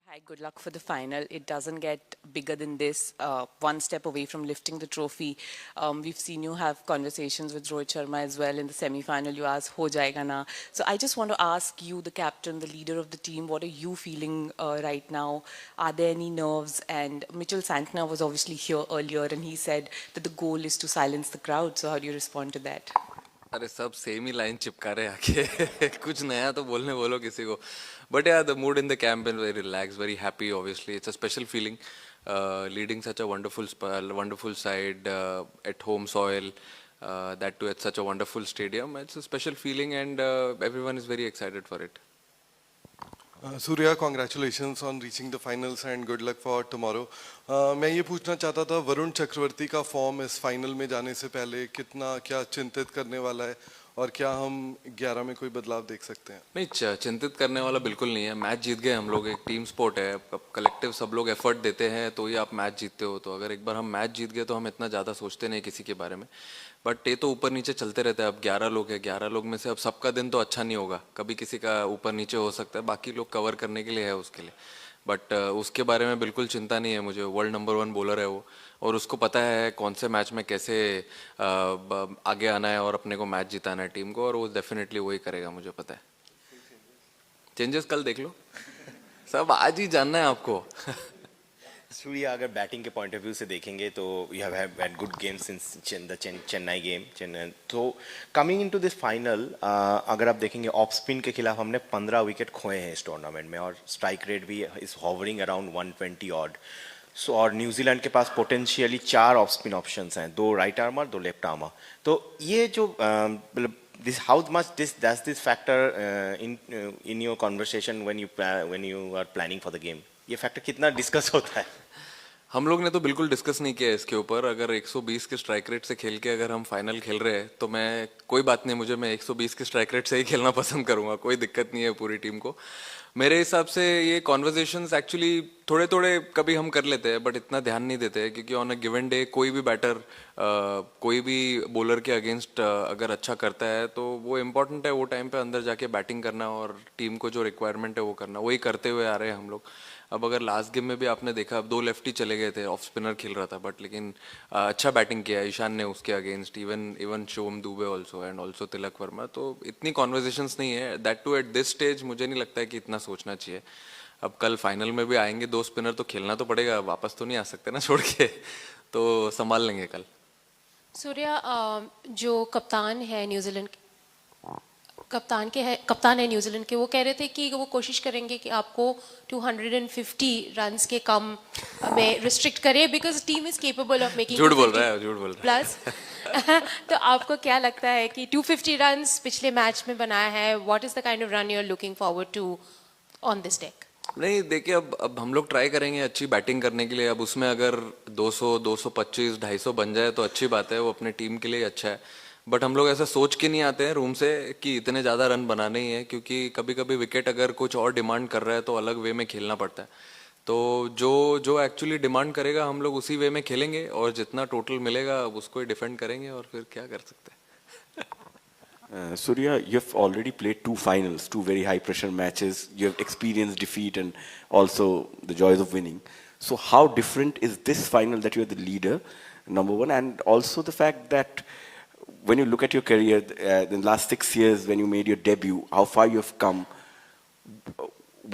Hi, good luck for the final. It doesn't get bigger than this. One step away from lifting the trophy. We've seen you have conversations with Rohit Sharma as well in the semi-final. You asked, "Ho jayega na?" So I just want to ask you, the captain, the leader of the team, what are you feeling right now? Are there any nerves? And Mitchell Santner was obviously here earlier, and he said that the goal is to silence the crowd. So how do you respond to that? अरे सब same ही line चिपका रहे आके कुछ नया तो बोलने बोलो किसी को बट या the mood in the camp is very relax very happy obviously it's a special feeling leading such a wonderful side at home soil that too at such a wonderful stadium. It's a special feeling and everyone is very excited for it. Surya, congratulations on reaching the finals and good luck for tomorrow. मैं ये पूछना चाहता था वरुण चक्रवर्ती का form इस final में जाने से पहले कितना क्या चिंतित करने वाला है और क्या हम 11 में कोई बदलाव देख सकते हैं? नहीं चिंतित करने वाला बिल्कुल नहीं है. मैच जीत गए हम लोग. एक टीम स्पोर्ट है. कलेक्टिव सब लोग एफर्ट देते हैं तो ही आप मैच जीतते हो. तो अगर एक बार हम मैच जीत गए तो हम इतना ज़्यादा सोचते नहीं किसी के बारे में. बट ये तो ऊपर नीचे चलते रहता है. अब 11 लोग हैं. 11 लोग में से अब सबका दिन तो अच्छा नहीं होगा. कभी किसी का ऊपर नीचे हो सकता है. बाकी लोग कवर करने के लिए है उसके लिए. बट उसके बारे में बिल्कुल चिंता नहीं है मुझे. वर्ल्ड नंबर 1 बॉलर है वो और उसको पता है कौन से मैच में कैसे आगे आना है और अपने को मैच जिताना है टीम को. और वो डेफिनेटली वही करेगा मुझे पता है. चेंजेस कल देख लो. सब आज ही जानना है आपको. सूर्या अगर बैटिंग के पॉइंट ऑफ व्यू से देखेंगे तो you have had good game since the Chennai game. तो कमिंग इनटू दिस फाइनल अगर आप देखेंगे ऑफ स्पिन के खिलाफ हमने 15 विकेट खोए हैं इस टूर्नामेंट में और स्ट्राइक रेट भी इज हॉवरिंग अराउंड 120 ऑड. सो और न्यूजीलैंड के पास पोटेंशियली 4 ऑफ स्पिन ऑप्शंस हैं, 2 राइट आर्मर 2 लेफ्ट आर्मर. तो ये जो this how much does this factor in your conversation when you are planning for the game? ये factor कितना discuss होता है? हम लोग ने तो बिल्कुल डिस्कस नहीं किया इसके ऊपर. अगर 120 के स्ट्राइक रेट से खेल के अगर हम फाइनल खेल रहे हैं तो मैं कोई बात नहीं. मुझे मैं 120 के स्ट्राइक रेट से ही खेलना पसंद करूंगा. कोई दिक्कत नहीं है पूरी टीम को. मेरे हिसाब से ये कॉन्वर्जेशंस एक्चुअली थोड़े थोड़े कभी हम कर लेते हैं बट इतना ध्यान नहीं देते हैं क्योंकि ऑन अ गिवन डे कोई भी बैटर कोई भी बॉलर के अगेंस्ट अगर अच्छा करता है तो वो इम्पोर्टेंट है वो टाइम पे अंदर जाके बैटिंग करना और टीम को जो रिक्वायरमेंट है वो करना. वही करते हुए आ रहे हैं हम लोग. अब अगर लास्ट गेम में भी आपने देखा अब 2 लेफ्टी चले गए थे. ऑफ स्पिनर खेल रहा था बट लेकिन अच्छा बैटिंग किया ईशान ने उसके against. Even Shivam Dube also and also Tilak Varma. तो इतनी कॉन्वर्जेशंस नहीं है. That too at this stage मुझे नहीं लगता है कि इतना सोचना चाहिए. अब कल फाइनल में भी आएंगे 2 स्पिनर तो खेलना तो पड़ेगा. वापस तो नहीं आ सकते ना छोड़ के. तो संभाल लेंगे कल. सूर्या जो कप्तान है न्यूजीलैंड कप्तान है न्यूजीलैंड के, वो कह रहे थे कि वो कोशिश करेंगे कि आपको 250 रन्स के कम में रिस्ट्रिक्ट करे because team is capable of making. झूठ बोल रहा है प्लस तो आपको क्या लगता है कि 250 रन्स पिछले मैच में बनाया है, what is the kind of run you are looking forward to on this deck? नहीं देखिए अब हम लोग ट्राई करेंगे अच्छी बैटिंग करने के लिए. अब उसमें अगर 200 225 250 बन जाए तो अच्छी बात है. वो अपने टीम के लिए अच्छा है. बट हम लोग ऐसा सोच के नहीं आते हैं रूम से कि इतने ज़्यादा रन बनाने ही है क्योंकि कभी कभी विकेट अगर कुछ और डिमांड कर रहा है तो अलग वे में खेलना पड़ता है. तो जो जो एक्चुअली डिमांड करेगा हम लोग उसी वे में खेलेंगे और जितना टोटल मिलेगा उसको ही डिफेंड करेंगे और फिर क्या कर सकते हैं. Surya, you have already played 2 finals, 2 very high pressure matches. You have experienced defeat and also the joys of winning. So how different is this final that you are the leader, number one, and also the fact that when you look at your career in the last 6 years when you made your debut, how far you have come,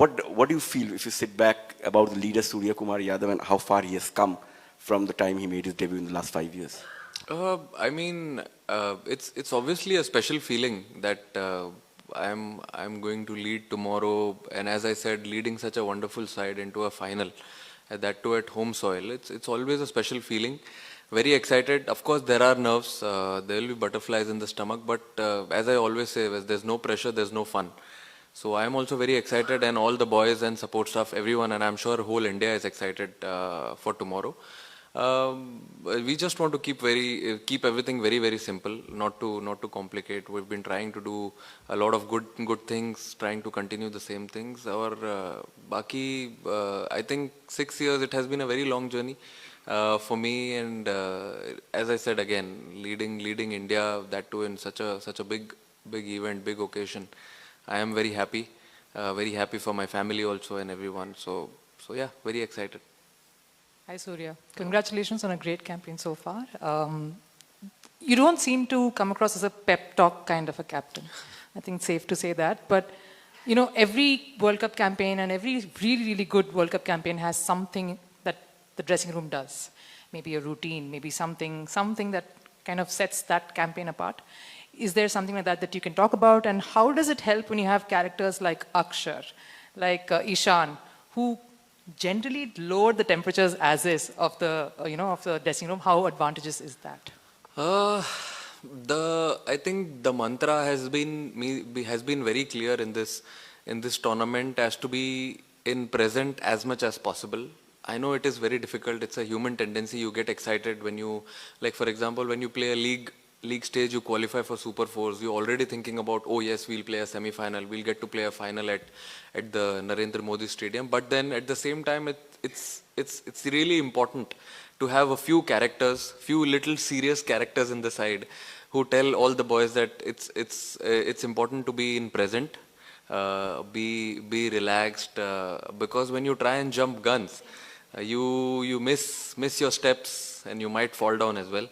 what do you feel if you sit back about the leader Surya Kumar Yadav and how far he has come from the time he made his debut in the last 5 years? I mean, it's obviously a special feeling that I'm going to lead tomorrow, and as I said, leading such a wonderful side into a final, that too at home soil. It's always a special feeling. Very excited. Of course, there are nerves. There will be butterflies in the stomach, but as I always say, there's no pressure, there's no fun. So I'm also very excited, and all the boys and support staff, everyone, and I'm sure whole India is excited for tomorrow. We just want to keep everything very simple, not to complicate. We've been trying to do a lot of good things, trying to continue the same things. Or baki, I think 6 years it has been a very long journey for me, and as I said again, leading India, that too in such a big event, big occasion. I am very happy for my family also and everyone. So So yeah, very excited. Hi, Surya. Congratulations on a great campaign so far. You don't seem to come across as a pep talk kind of a captain. I think it's safe to say that. But, you know, every World Cup campaign and every really, really good World Cup campaign has something that the dressing room does. Maybe a routine, maybe something that kind of sets that campaign apart. Is there something like that that you can talk about? And how does it help when you have characters like Akshar, like Ishan, who generally lower the temperatures as is of the, of the dressing room? How advantageous is that? I think the mantra has been very clear in this tournament as to be in present as much as possible. I know it is very difficult. It's a human tendency. You get excited when you, like for example, when you play a league stage, you qualify for Super Fours. You're already thinking about, oh yes, we'll play a semi-final. We'll get to play a final at the Narendra Modi Stadium. But then at the same time, it's really important to have a few characters, few little serious characters in the side who tell all the boys that it's important to be in present, be relaxed, because when you try and jump guns, you miss your steps and you might fall down as well,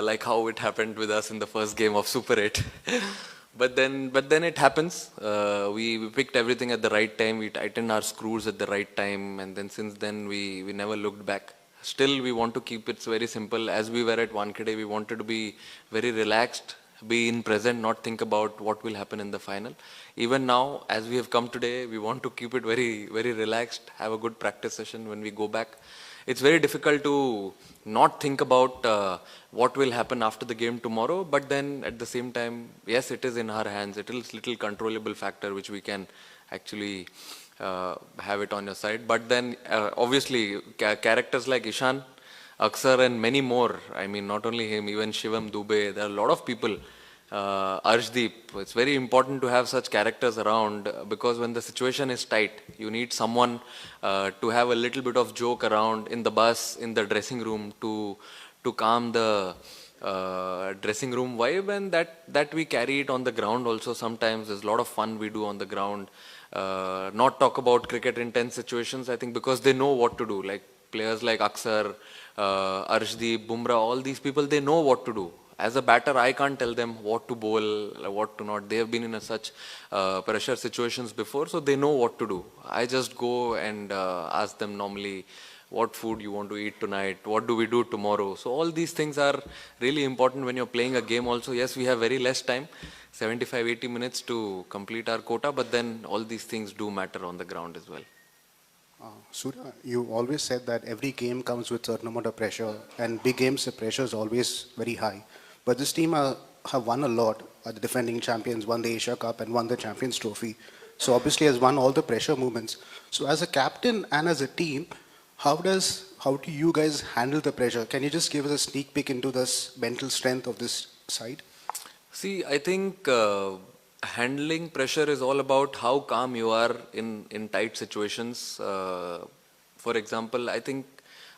like how it happened with us in the first game of Super 8. But then it happens. We picked everything at the right time. We tightened our screws at the right time, and then since then we never looked back. Still, we want to keep it very simple. As we were at Wankhede, we wanted to be very relaxed, be in present, not think about what will happen in the final. Even now, as we have come today, we want to keep it very, very relaxed, have a good practice session when we go back. It's very difficult to not think about what will happen after the game tomorrow, but then at the same time, yes, it is in our hands. It is a little controllable factor which we can actually have it on your side. But then obviously characters like Ishan, Akshar and many more, I mean not only him, even Shivam Dubey, there are a lot of people, Arshdeep. It's very important to have such characters around, because when the situation is tight, you need someone to have a little bit of joke around in the bus, in the dressing room, to calm the dressing room vibe, and that we carry it on the ground also. Sometimes there's a lot of fun we do on the ground. Not talk about cricket in tense situations, I think, because they know what to do. Like players like Akshar, Arshdeep, Bumrah, all these people, they know what to do. As a batter, I can't tell them what to bowl, what to not. They have been in such pressure situations before, so they know what to do. I just go and ask them normally, what food you want to eat tonight, what do we do tomorrow. So all these things are really important when you're playing a game also. Yes, we have very less time, 75-80 minutes to complete our quota, but then all these things do matter on the ground as well. Surya, you always said that every game comes with a certain amount of pressure, and big games the pressure is always very high. But this team have won a lot. The defending champions won the Asia Cup and won the Champions Trophy. So obviously has won all the pressure movements. So as a captain and as a team, how do you guys handle the pressure? Can you just give us a sneak peek into this mental strength of this side? See, I think handling pressure is all about how calm you are in tight situations. For example, I think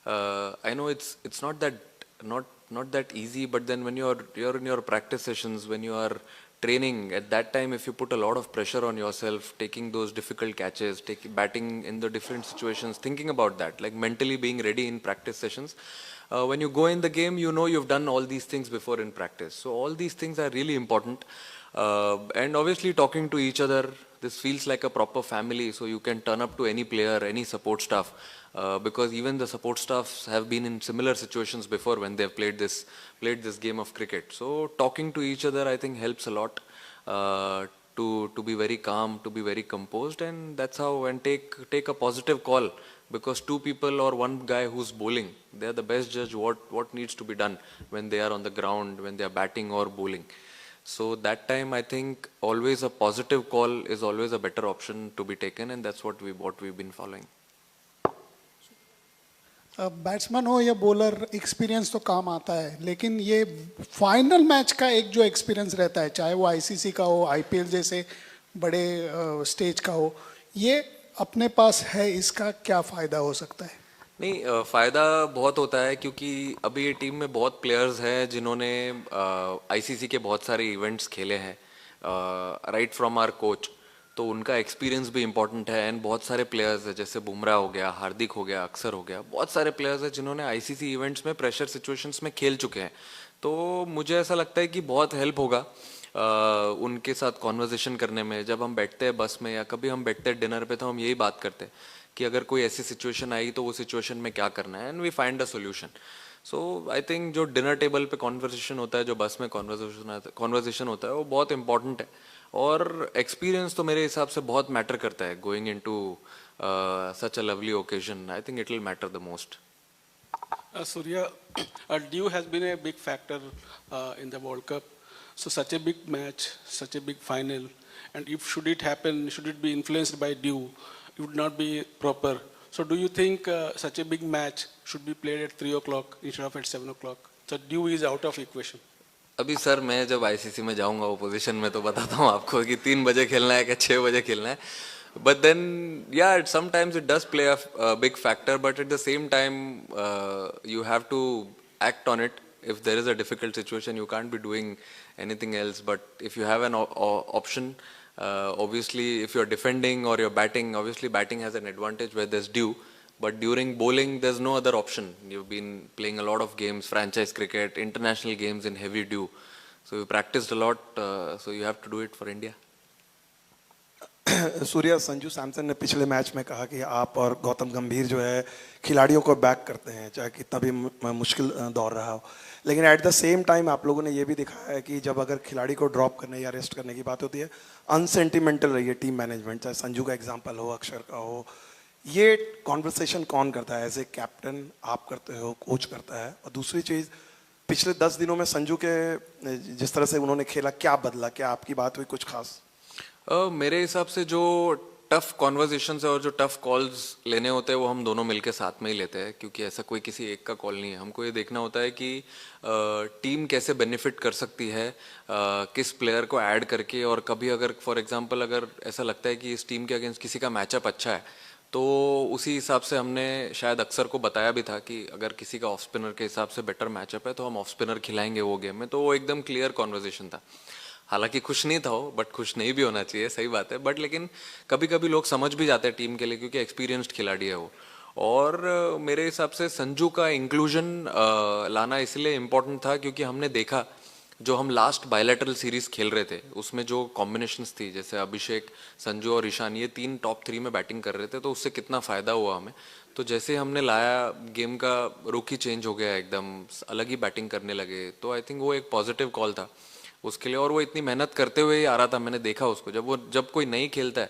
I know it's not that easy, but then when you're in your practice sessions, when you are training, at that time, if you put a lot of pressure on yourself, taking those difficult catches, batting in the different situations, thinking about that, like mentally being ready in practice sessions. When you go in the game, you know you've done all these things before in practice. So all these things are really important. And obviously talking to each other, this feels like a proper family, so you can turn up to any player, any support staff, because even the support staffs have been in similar situations before when they've played this game of cricket. So talking to each other, I think, helps a lot to be very calm, to be very composed, and that's how, and take a positive call, because two people or one guy who's bowling, they're the best judge what needs to be done when they are on the ground, when they are batting or bowling. So that time, I think always a positive call is always a better option to be taken, and that's what we've been following. Batsman हो या bowler, experience तो काम आता है, लेकिन ये final match का एक जो एक्सपीरियंस रहता है, चाहे वो आईसीसी का हो, आईपीएल जैसे बड़े स्टेज का हो, ये अपने पास है, इसका क्या फ़ायदा हो सकता है? नहीं, फ़ायदा बहुत होता है, क्योंकि अभी ये टीम में बहुत प्लेयर्स हैं जिन्होंने आईसीसी के बहुत सारे इवेंट्स खेले हैं, राइट फ्रॉम आवर कोच. तो उनका एक्सपीरियंस भी इंपॉर्टेंट है। एंड बहुत सारे प्लेयर्स हैं, जैसे बुमराह हो गया, हार्दिक हो गया, अक्षर हो गया, बहुत सारे प्लेयर्स हैं जिन्होंने आईसीसी इवेंट्स में प्रेशर सिचुएशंस में खेल चुके हैं। तो मुझे ऐसा लगता है कि बहुत हेल्प होगा उनके साथ कॉन्वर्जेशन करने में। जब हम बैठते हैं बस में या कभी हम बैठते हैं डिनर पे, तो हम यही बात करते हैं कि अगर कोई ऐसी सिचुएशन आई तो वो सिचुएशन में क्या करना है, and we find a solution. So I think जो डिनर टेबल पे कॉन्वर्सेशन होता है, जो बस में कॉन्वर्सेशन होता है, वो बहुत इंपॉर्टेंट है। और एक्सपीरियंस तो मेरे हिसाब से बहुत मैटर करता है going into such a lovely occasion. I think it will matter the most. Surya, dew has been a big factor in the World Cup. So such a big match, such a big final, and if should it happen, should it be influenced by dew, it would not be proper. So do you think such a big match should be played at 3 o'clock instead of at 7 o'clock? So dew is out of equation. अभी sir मैं जब ICC में जाऊंगा opposition में तो बताता हूँ आपको कि 3 बजे खेलना है कि 6 बजे खेलना है। But then, yeah, sometimes it does play a big factor, but at the same time, you have to act on it. If there is a difficult situation, you can't be doing anything else. But if you have an option, obviously, if you're defending or you're batting, obviously batting has an advantage where there's dew. But during bowling, there's no other option. You've been playing a lot of games, franchise cricket, international games in heavy dew. So you practiced a lot, so you have to do it for India. Surya, Sanju Samson ने पिछले match में कहा कि आप और गौतम गंभीर जो है खिलाड़ियों को बैक करते हैं चाहे कितना भी मुश्किल दौर रहा हो, लेकिन एट द सेम टाइम आप लोगों ने ये भी दिखाया है कि जब अगर खिलाड़ी को ड्रॉप करने या रेस्ट करने की बात होती है, अनसेंटिमेंटल रही है टीम मैनेजमेंट, चाहे संजू का एग्जाम्पल हो, अक्षर का हो। ये कॉन्वर्सेशन कौन करता है? एज ए कैप्टन आप करते हो, कोच करता है? और दूसरी चीज़, पिछले 10 दिनों में संजू के जिस तरह से उन्होंने खेला, क्या बदला? क्या आपकी बात हुई कुछ खास? मेरे हिसाब से जो टफ कॉन्वर्जेशंस है और जो टफ कॉल्स लेने होते हैं वो हम दोनों मिलके साथ में ही लेते हैं, क्योंकि ऐसा कोई किसी एक का कॉल नहीं है। हमको ये देखना होता है कि टीम कैसे बेनिफिट कर सकती है किस प्लेयर को ऐड करके। और कभी अगर फॉर एग्जांपल अगर ऐसा लगता है कि इस टीम के अगेंस्ट किसी का मैचअप अच्छा है, तो उसी हिसाब से हमने शायद अक्सर को बताया भी था कि अगर किसी का ऑफ स्पिनर के हिसाब से बेटर मैचअप है तो हम ऑफ स्पिनर खिलाएंगे वो गेम में। तो वो एकदम क्लियर कॉन्वर्जेशन था। हालांकि खुश नहीं था वो, बट खुश नहीं भी होना चाहिए, सही बात है। बट लेकिन कभी कभी लोग समझ भी जाते हैं टीम के लिए, क्योंकि एक्सपीरियंस्ड खिलाड़ी है वो। और मेरे हिसाब से संजू का इंक्लूजन लाना इसलिए इम्पोर्टेंट था क्योंकि हमने देखा जो हम लास्ट बायलैटरल सीरीज खेल रहे थे उसमें जो कॉम्बिनेशंस थी, जैसे अभिषेक, संजू और ईशान, ये 3 टॉप 3 में बैटिंग कर रहे थे, तो उससे कितना फ़ायदा हुआ हमें। तो जैसे हमने लाया, गेम का रुख ही चेंज हो गया, एकदम अलग ही बैटिंग करने लगे। तो आई थिंक वो एक पॉजिटिव कॉल था उसके लिए। और वो इतनी मेहनत करते हुए ही आ रहा था, मैंने देखा उसको। जब कोई नहीं खेलता है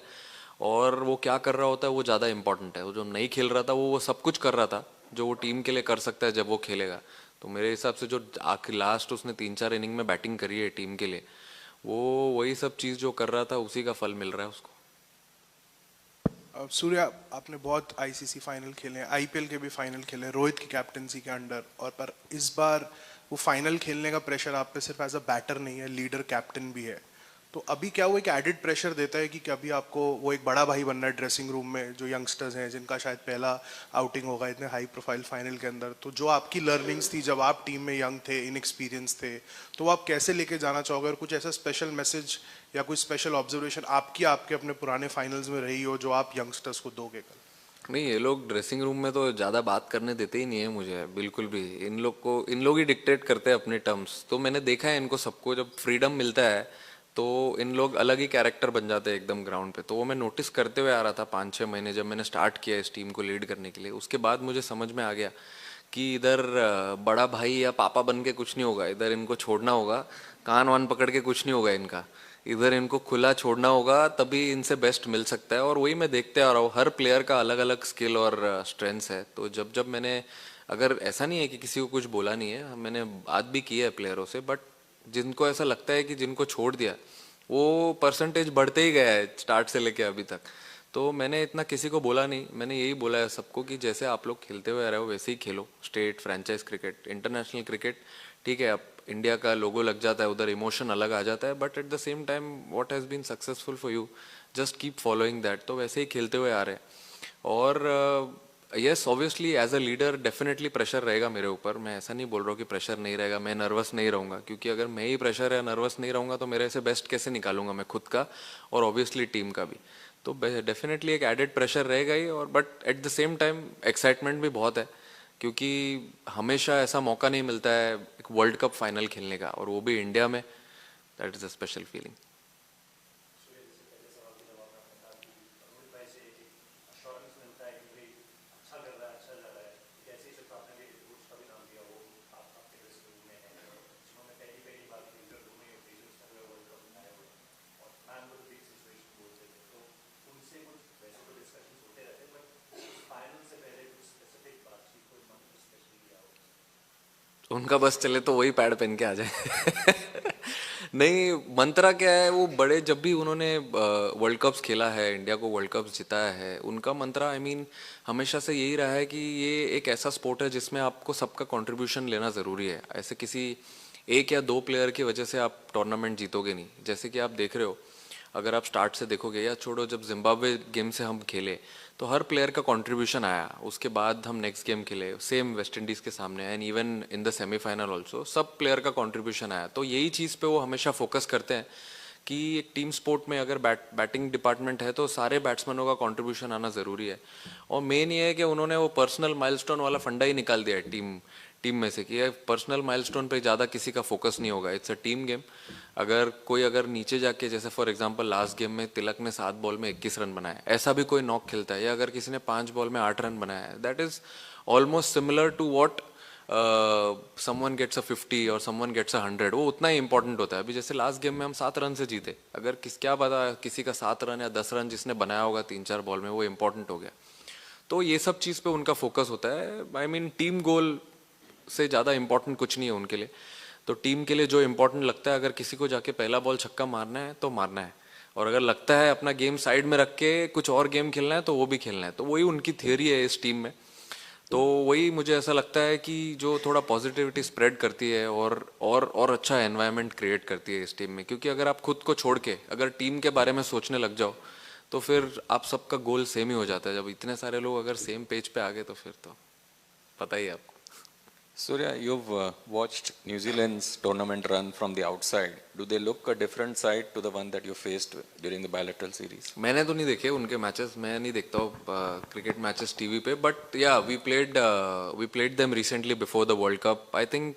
और वो क्या कर रहा होता है वो ज़्यादा इंपॉर्टेंट है। वो जो नहीं खेल रहा था वो सब कुछ कर रहा था जो वो टीम के लिए कर सकता है जब वो खेलेगा। तो मेरे हिसाब से जो आखिर लास्ट उसने 3-4 इनिंग में बैटिंग करी है टीम के लिए, वो वही सब चीज़ जो कर रहा था उसी का फल मिल रहा है उसको। सूर्या, आपने बहुत आईसीसी फाइनल खेले हैं, आईपीएल के भी फाइनल खेले, रोहित की कैप्टनसी के अंडर, और पर इस बार वो फाइनल खेलने का प्रेशर आप पे सिर्फ एज अ बैटर नहीं है, लीडर कैप्टन भी है। तो अभी क्या वो एक एडिड प्रेशर देता है कि कभी आपको वो एक बड़ा भाई बनना है ड्रेसिंग रूम में, जो यंगस्टर्स हैं जिनका शायद पहला आउटिंग होगा इतने हाई प्रोफाइल फाइनल के अंदर, तो जो आपकी लर्निंग्स थी जब आप टीम में यंग थे, इनएक्सपीरियंस थे, तो वो आप कैसे लेके जाना चाहोगे? और कुछ ऐसा स्पेशल मैसेज या कोई स्पेशल ऑब्जर्वेशन आपके अपने पुराने फाइनल्स में रही हो जो आप यंगस्टर्स को दोगे कल? नहीं, ये लोग ड्रेसिंग रूम में तो ज़्यादा बात करने देते ही नहीं है मुझे, बिल्कुल भी। इन लोग ही डिक्टेट करते हैं अपने टर्म्स। तो मैंने देखा है इनको सबको, जब फ्रीडम मिलता है तो इन लोग अलग ही कैरेक्टर बन जाते हैं एकदम ग्राउंड पे। तो वो मैं नोटिस करते हुए आ रहा था 5-6 महीने जब मैंने स्टार्ट किया इस टीम को लीड करने के लिए। उसके बाद मुझे समझ में आ गया कि इधर बड़ा भाई या पापा बन के कुछ नहीं होगा, इधर इनको छोड़ना होगा, कान वान पकड़ के कुछ नहीं होगा इनका, इधर इनको खुला छोड़ना होगा, तभी इनसे बेस्ट मिल सकता है। और वही मैं देखते आ रहा हूँ, हर प्लेयर का अलग अलग स्किल और स्ट्रेंथ्स है। तो जब मैंने, अगर ऐसा नहीं है कि किसी को कुछ बोला नहीं है, मैंने बात भी की है प्लेयरों से, बट जिनको ऐसा लगता है कि जिनको छोड़ दिया वो परसेंटेज बढ़ते ही गया है स्टार्ट से लेके अभी तक। तो मैंने इतना किसी को बोला नहीं, मैंने यही बोला है सबको कि जैसे आप लोग खेलते हुए आ रहे हो वैसे ही खेलो। State, franchise cricket, international cricket, ठीक है, अब इंडिया का लोगो लग जाता है उधर, इमोशन अलग आ जाता है, but at the same time what has been successful for you, just keep following that. तो वैसे ही खेलते हुए आ रहे हैं। और yes obviously as a leader definitely pressure रहेगा मेरे ऊपर. मैं ऐसा नहीं बोल रहा हूँ कि प्रेशर नहीं रहेगा, मैं नर्वस नहीं रहूँगा, क्योंकि अगर मैं ही प्रेशर या नर्वस नहीं रहूँगा तो मेरे से बेस्ट कैसे निकालूंगा मैं खुद का और ऑब्वियसली टीम का भी. तो डेफिनेटली एक एडेड प्रेशर रहेगा ही. और but at the same time excitement भी बहुत है, क्योंकि हमेशा ऐसा मौका नहीं मिलता है एक वर्ल्ड कप फाइनल खेलने का, और वो भी इंडिया में. That is a special feeling. उनका बस चले तो वही पैड पहन के आ जाए. नहीं, मंत्रा क्या है, वो बड़े जब भी उन्होंने वर्ल्ड कप्स खेला है, इंडिया को वर्ल्ड कप्स जिताया है, उनका मंत्रा आई मीन हमेशा से यही रहा है कि ये एक ऐसा स्पोर्ट है जिसमें आपको सबका कंट्रीब्यूशन लेना ज़रूरी है. ऐसे किसी एक या दो प्लेयर की वजह से आप टूर्नामेंट जीतोगे नहीं. जैसे कि आप देख रहे हो, अगर आप स्टार्ट से देखोगे या छोड़ो, जब जिम्बाब्वे गेम से हम खेले तो हर प्लेयर का कंट्रीब्यूशन आया. उसके बाद हम नेक्स्ट गेम खेले सेम वेस्ट इंडीज़ के सामने, and even in the semifinal also सब प्लेयर का कंट्रीब्यूशन आया. तो यही चीज़ पे वो हमेशा फोकस करते हैं कि एक टीम स्पोर्ट में अगर बैटिंग डिपार्टमेंट है तो सारे बैट्समैनों का कंट्रीब्यूशन आना ज़रूरी है. और मेन ये है कि उन्होंने वो पर्सनल माइलस्टोन वाला फंडा ही निकाल दिया है टीम में से, कि पर्सनल माइलस्टोन पे ज़्यादा किसी का फोकस नहीं होगा. It's a team game. अगर नीचे जाके, जैसे फॉर एग्जांपल लास्ट गेम में तिलक ने 7 बॉल में 21 रन बनाए, ऐसा भी कोई नॉक खेलता है, या अगर किसी ने 5 बॉल में 8 रन बनाया है, that is almost similar to what someone gets a 50 और समवन गेट्स अ 100. वो उतना ही इंपॉर्टेंट होता है. अभी जैसे लास्ट गेम में हम 7 रन से जीते, अगर क्या पता किसी का 7 रन या 10 रन जिसने बनाया होगा 3-4 बॉल में, वो इंपॉर्टेंट हो गया. तो ये सब चीज़ पे उनका फोकस होता है. आई मीन टीम गोल से ज़्यादा इंपॉर्टेंट कुछ नहीं है उनके लिए. तो टीम के लिए जो इंपॉर्टेंट लगता है, अगर किसी को जाके पहला बॉल छक्का मारना है तो मारना है, और अगर लगता है अपना गेम साइड में रख के कुछ और गेम खेलना है तो वो भी खेलना है. तो वही उनकी थियरी है इस टीम में. तो वही मुझे ऐसा लगता है कि जो थोड़ा पॉजिटिविटी स्प्रेड करती है और अच्छा एनवायरनमेंट क्रिएट करती है इस टीम में. क्योंकि अगर आप खुद को छोड़ के अगर टीम के बारे में सोचने लग जाओ तो फिर आप सबका गोल सेम ही हो जाता है. जब इतने सारे लोग अगर सेम पेज पे आ गए तो फिर तो पता ही है आपको. Surya, you've watched New Zealand's tournament run from the outside. Do they look a different side to the one that you faced during the bilateral series? मैंने तो नहीं देखे उनके मैचेस, मैं नहीं देखता हूँ क्रिकेट मैचेस टीवी पे. But yeah we played them recently before the world cup. I think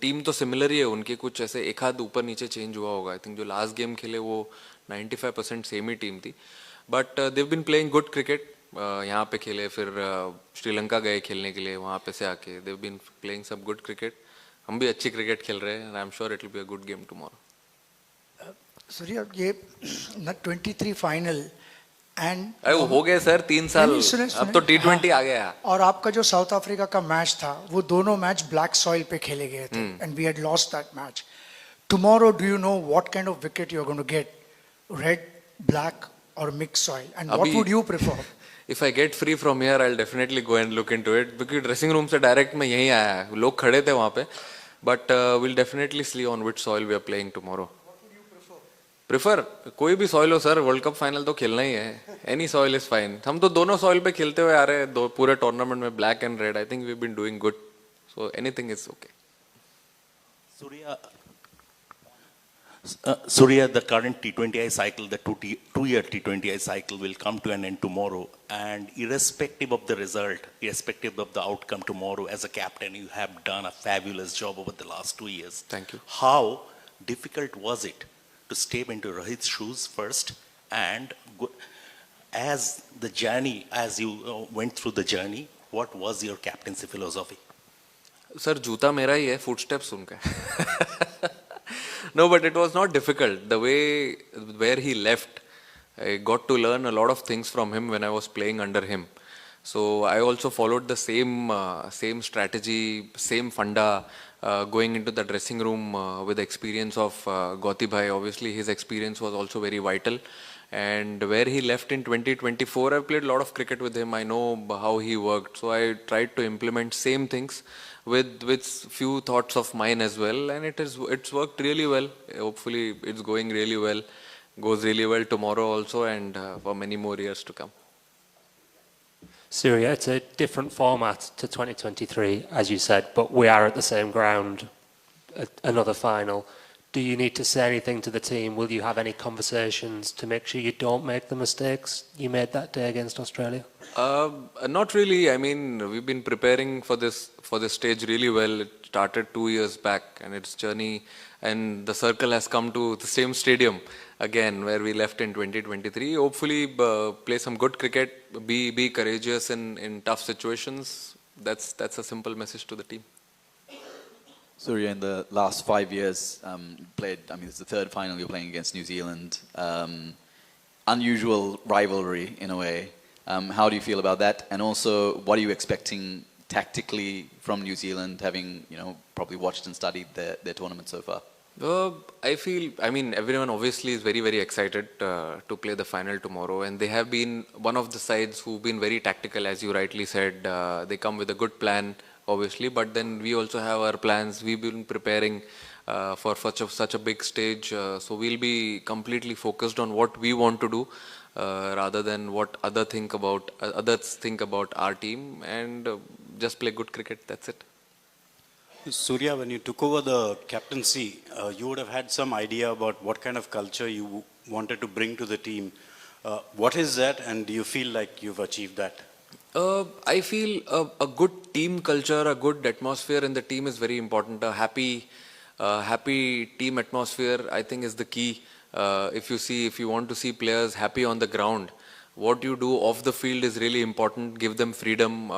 team तो सिमिलर ही है उनकी, कुछ ऐसे एक हाथ ऊपर नीचे चेंज हुआ होगा. आई थिंक जो लास्ट गेम खेले वो 95% सेम ही टीम थी. But they've been playing good cricket. यहाँ पे खेले, फिर श्रीलंका गए खेलने के लिए, वहाँ पे से आके देव बीन प्लेइंग सब गुड क्रिकेट. हम भी अच्छी क्रिकेट खेल रहे हैं. I am sure it will be a good game tomorrow. Surya, ये 23 फाइनल एंड हो गए सर 3 साल, अब तो T20 आ गया. और आपका जो साउथ अफ्रीका का मैच था, वो दोनों मैच ब्लैक सॉइल पे खेले गए थे, and we had lost that match. Tomorrow, do you know what kind of wicket you are going to get, red, black और mix soil, and what would you prefer? If I get free from here, I'll definitely go and look into it. क्योंकि dressing room से direct मैं यहीं आया, लोग खड़े थे वहाँ पे. But we'll definitely see on which soil we are playing tomorrow. Prefer कोई भी सॉइल हो सर, वर्ल्ड कप फाइनल तो खेलना ही है. Any soil is fine. हम तो दोनों सॉइल पे खेलते हुए आ रहे हैं पूरे टूर्नामेंट में, black and red. I think we been doing good, so anything is okay. Surya, the current T20I cycle, the two-year T20I cycle will come to an end tomorrow, and irrespective of the result, irrespective of the outcome tomorrow, as a captain, you have done a fabulous job over the last 2 years. Thank you. How difficult was it to step into Rohit's shoes first, and as the journey, as you went through the journey, what was your captaincy philosophy? Sir जूता मेरा ही है, footsteps उनका है. No, but it was not difficult. The way where he left, I got to learn a lot of things from him when I was playing under him. So I also followed the same strategy, same funda, going into the dressing room with the experience of Gauti bhai. Obviously, his experience was also very vital. And where he left in 2024, I've played a lot of cricket with him. I know how he worked. So I tried to implement same things with few thoughts of mine as well, and it's worked really well. Hopefully it's going really well, goes really well tomorrow also, and for many more years to come. Surya, it's a different format to 2023, as you said, but we are at the same ground, another final. Do you need to say anything to the team? Will you have any conversations to make sure you don't make the mistakes you made that day against Australia? Not really. I mean, we've been preparing for this stage really well. It started 2 years back, and its journey, and the circle has come to the same stadium again where we left in 2023. Hopefully, play some good cricket, be courageous in tough situations. That's a simple message to the team. Surya, in the last 5 years, played, I mean, it's the third final you're playing against New Zealand. Unusual rivalry in a way. How do you feel about that? And also, what are you expecting tactically from New Zealand, having, probably watched and studied their tournament so far? I mean, everyone obviously is very, very excited to play the final tomorrow, and they have been one of the sides who've been very tactical, as you rightly said. They come with a good plan, obviously, but then we also have our plans. We've been preparing for such a big stage, so we'll be completely focused on what we want to do rather than what others think about our team, and just play good cricket. That's it. Surya, when you took over the captaincy, you would have had some idea about what kind of culture you wanted to bring to the team. What is that, and do you feel like you've achieved that? I feel a good team culture, a good atmosphere in the team is very important. A happy team atmosphere, I think, is the key. If you want to see players happy on the ground, what you do off the field is really important. Give them freedom.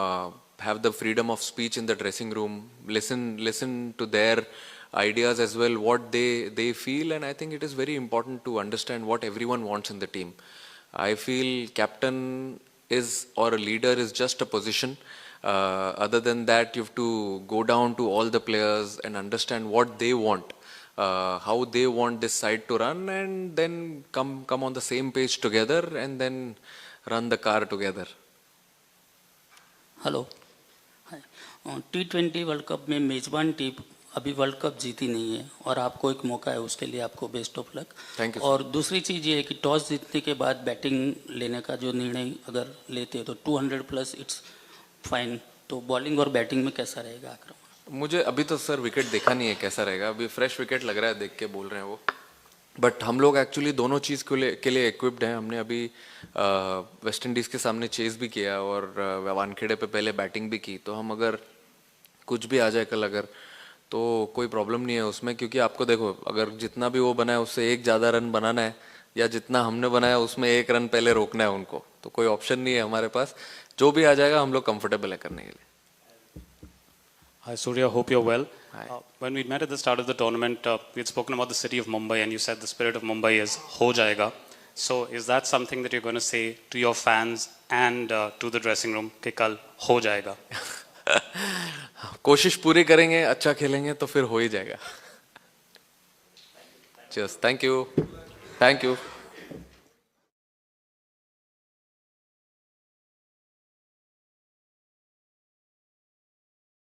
Have the freedom of speech in the dressing room. Listen to their ideas as well, what they feel, and I think it is very important to understand what everyone wants in the team. I feel captain or a leader is just a position. Other than that, you have to go down to all the players and understand what they want, how they want this side to run, and then come on the same page together and then run the car together. Hello, T20 world cup में मेजबान team अभी world cup जीती नहीं है और आपको एक मौका है, उसके लिए आपको best of luck. Thank you. और दूसरी चीज़ ये है कि टॉस जीतने के बाद बैटिंग लेने का जो निर्णय अगर लेते हैं तो 200 प्लस इट्स फाइन, तो बॉलिंग और बैटिंग में कैसा रहेगा आक्रमण? मुझे अभी तो सर विकेट देखा नहीं है कैसा रहेगा, अभी फ्रेश विकेट लग रहा है देख के बोल रहे हैं वो, बट हम लोग एक्चुअली दोनों चीज़ के लिए इक्विप्ड हैं। हमने अभी वेस्ट इंडीज़ के सामने चेस भी किया और वानखेड़े पे पहले बैटिंग भी की, तो हम अगर कुछ भी आ जाए कल अगर, तो कोई प्रॉब्लम नहीं है उसमें, क्योंकि आपको देखो अगर जितना भी वो बना है उससे एक ज़्यादा रन बनाना है, या जितना हमने बनाया उसमें एक रन पहले रोकना है उनको, तो कोई ऑप्शन नहीं है हमारे पास। जो भी आ जाएगा हम लोग कंफर्टेबल है करने के लिए। Hi Surya, hope you're well. When we met at the start of the tournament, we had spoken about the city of Mumbai, and you said the spirit of Mumbai is ho jayega. So is that something that you're going to say to your fans and to the dressing room कि कल हो जाएगा? कोशिश पूरी करेंगे, अच्छा खेलेंगे तो फिर हो ही जाएगा। Cheers. Thank you.